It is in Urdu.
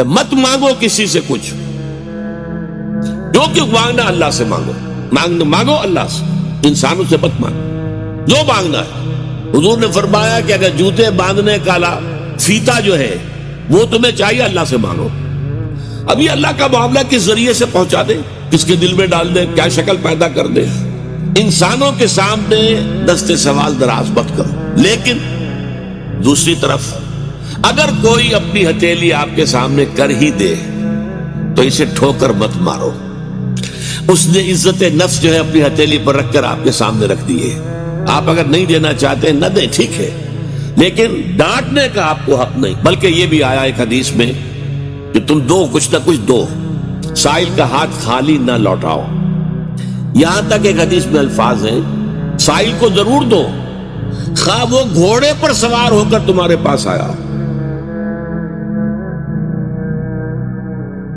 کہ مت مانگو کسی سے کچھ، جو کہ مانگنا اللہ سے مانگو، مانگو اللہ سے، انسانوں سے مت مانگو جو مانگنا ہے۔ حضور نے فرمایا کہ اگر جوتے باندھنے کا فیتا جو ہے وہ تمہیں چاہیے، اللہ سے مانگو۔ اب یہ اللہ کا معاملہ کس ذریعے سے پہنچا دے، کس کے دل میں ڈال دے، کیا شکل پیدا کر دے، انسانوں کے سامنے دست سوال دراز مت کرو۔ لیکن دوسری طرف اگر کوئی اپنی ہتھیلی آپ کے سامنے کر ہی دے تو اسے ٹھوکر مت مارو۔ اس نے عزت نفس جو ہے اپنی ہتھیلی پر رکھ کر آپ کے سامنے رکھ دی ہے۔ آپ اگر نہیں دینا چاہتے نہ دیں، ٹھیک ہے، لیکن ڈانٹنے کا آپ کو حق نہیں۔ بلکہ یہ بھی آیا ایک حدیث میں کہ تم دو، کچھ نہ کچھ دو، سائل کا ہاتھ خالی نہ لوٹاؤ۔ یہاں تک ایک حدیث میں الفاظ ہیں سائل کو ضرور دو، خواہ وہ گھوڑے پر سوار ہو کر تمہارے پاس آیا ہو۔